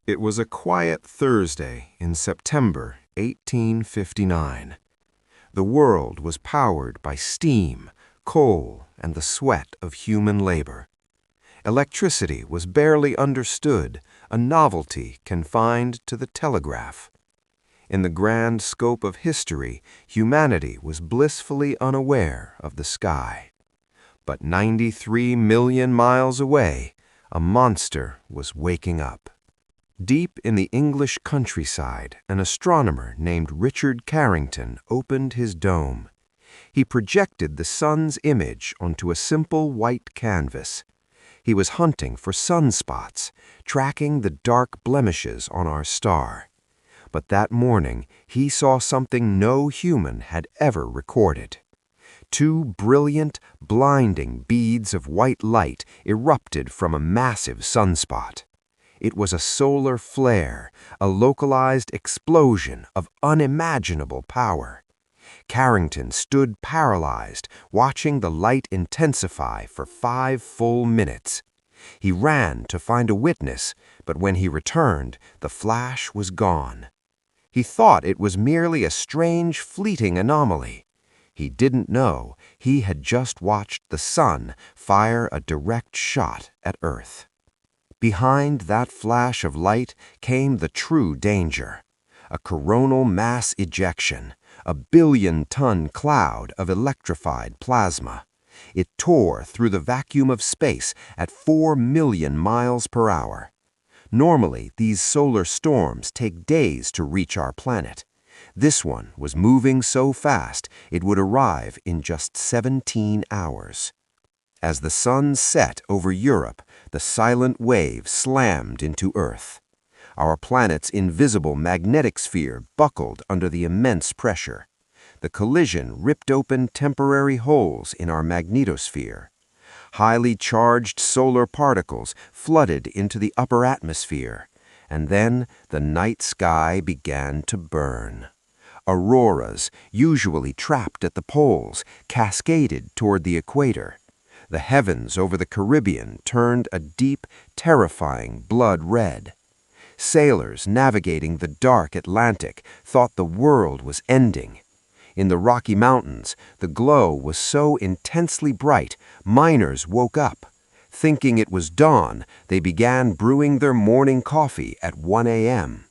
It was a quiet Thursday in September 1859. The world was powered by steam, coal, and the sweat of human labor. Electricity was barely understood, a novelty confined to the telegraph. In the grand scope of history, humanity was blissfully unaware of the sky. But 93 million miles away, a monster was waking up. Deep in the English countryside, an astronomer named Richard Carrington opened his dome. He projected the sun's image onto a simple white canvas. He was hunting for sunspots, tracking the dark blemishes on our star. But that morning, he saw something no human had ever recorded. Two brilliant, blinding beads of white light erupted from a massive sunspot. It was a solar flare, a localized explosion of unimaginable power. Carrington stood paralyzed, watching the light intensify for 5 full minutes. He ran to find a witness, but when he returned, the flash was gone. He thought it was merely a strange, fleeting anomaly. He didn't know he had just watched the sun fire a direct shot at Earth. Behind that flash of light came the true danger. A coronal mass ejection, a billion-ton cloud of electrified plasma. It tore through the vacuum of space at 4 million miles per hour. Normally, these solar storms take days to reach our planet. This one was moving so fast it would arrive in just 17 hours. As the sun set over Europe, the silent wave slammed into Earth. Our planet's invisible magnetic sphere buckled under the immense pressure. The collision ripped open temporary holes in our magnetosphere. Highly charged solar particles flooded into the upper atmosphere, and then the night sky began to burn. Auroras, usually trapped at the poles, cascaded toward the equator. The heavens over the Caribbean turned a deep, terrifying blood red. Sailors navigating the dark Atlantic thought the world was ending. In the Rocky Mountains, the glow was so intensely bright, miners woke up. Thinking it was dawn, they began brewing their morning coffee at 1 a.m.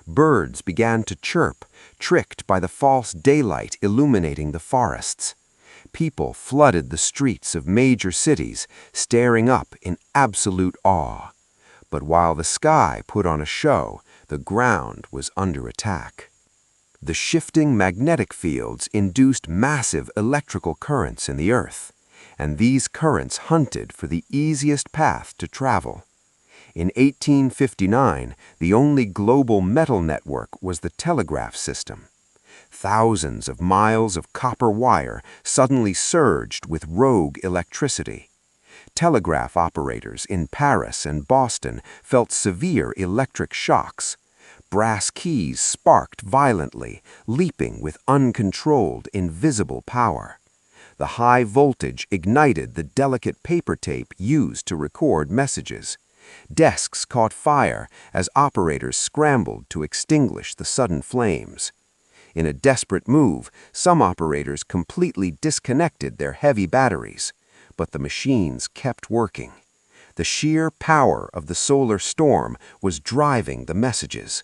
Birds began to chirp, tricked by the false daylight illuminating the forests. People flooded the streets of major cities, staring up in absolute awe. But while the sky put on a show, the ground was under attack. The shifting magnetic fields induced massive electrical currents in the Earth, and these currents hunted for the easiest path to travel. In 1859, the only global metal network was the telegraph system. Thousands of miles of copper wire suddenly surged with rogue electricity. Telegraph operators in Paris and Boston felt severe electric shocks. Brass keys sparked violently, leaping with uncontrolled, invisible power. The high voltage ignited the delicate paper tape used to record messages. Desks caught fire as operators scrambled to extinguish the sudden flames. In a desperate move, some operators completely disconnected their heavy batteries, but the machines kept working. The sheer power of the solar storm was driving the messages.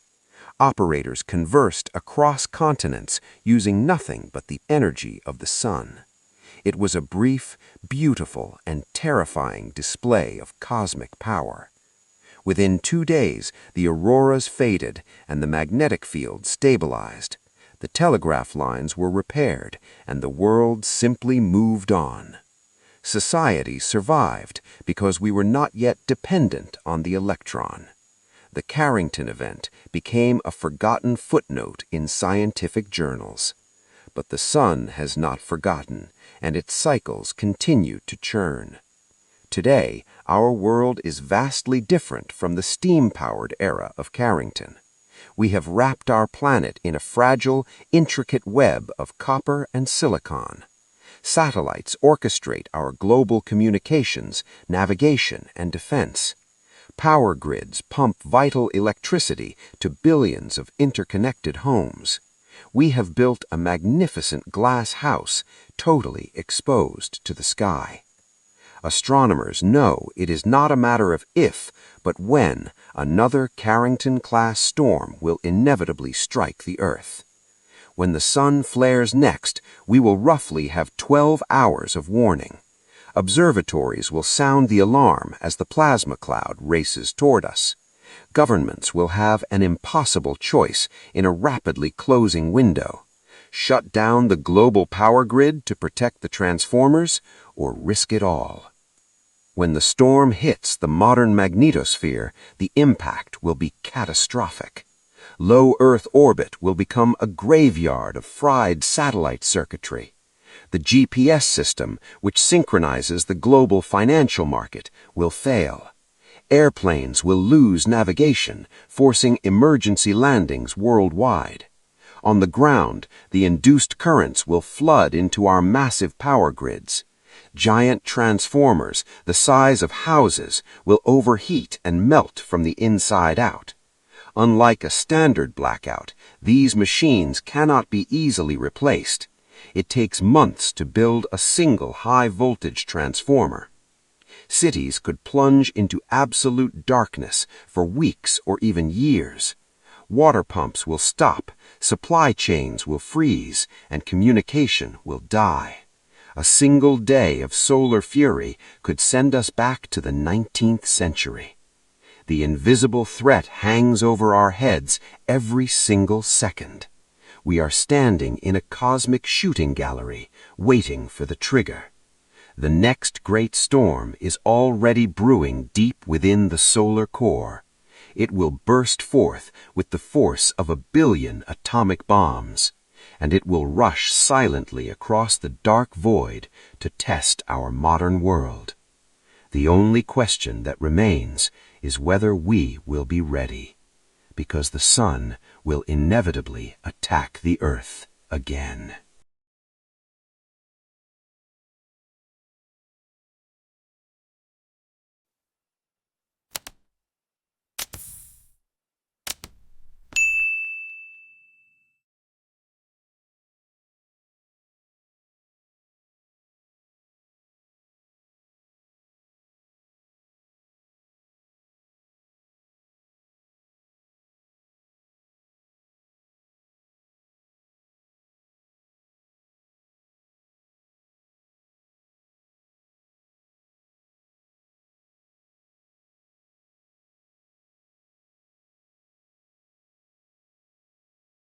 Operators conversed across continents using nothing but the energy of the sun. It was a brief, beautiful, and terrifying display of cosmic power. Within 2 days, the auroras faded and the magnetic field stabilized. The telegraph lines were repaired, and the world simply moved on. Society survived because we were not yet dependent on the electron. The Carrington event became a forgotten footnote in scientific journals. But the sun has not forgotten, and its cycles continue to churn. Today, our world is vastly different from the steam-powered era of Carrington. We have wrapped our planet in a fragile, intricate web of copper and silicon. Satellites orchestrate our global communications, navigation, and defense. Power grids pump vital electricity to billions of interconnected homes. We have built a magnificent glass house, totally exposed to the sky. Astronomers know it is not a matter of if, but when, another Carrington-class storm will inevitably strike the Earth. When the sun flares next, we will roughly have 12 hours of warning. Observatories will sound the alarm as the plasma cloud races toward us. Governments will have an impossible choice in a rapidly closing window. Shut down the global power grid to protect the transformers, or risk it all. When the storm hits the modern magnetosphere, the impact will be catastrophic. Low Earth orbit will become a graveyard of fried satellite circuitry. The GPS system, which synchronizes the global financial market, will fail. Airplanes will lose navigation, forcing emergency landings worldwide. On the ground, the induced currents will flood into our massive power grids. Giant transformers, the size of houses, will overheat and melt from the inside out. Unlike a standard blackout, these machines cannot be easily replaced. It takes months to build a single high-voltage transformer. Cities could plunge into absolute darkness for weeks or even years. Water pumps will stop, supply chains will freeze, and communication will die. A single day of solar fury could send us back to the 19th century. The invisible threat hangs over our heads every single second. We are standing in a cosmic shooting gallery, waiting for the trigger. The next great storm is already brewing deep within the solar core. It will burst forth with the force of 1 billion atomic bombs, and it will rush silently across the dark void to test our modern world. The only question that remains is whether we will be ready, because the sun will inevitably attack the Earth again.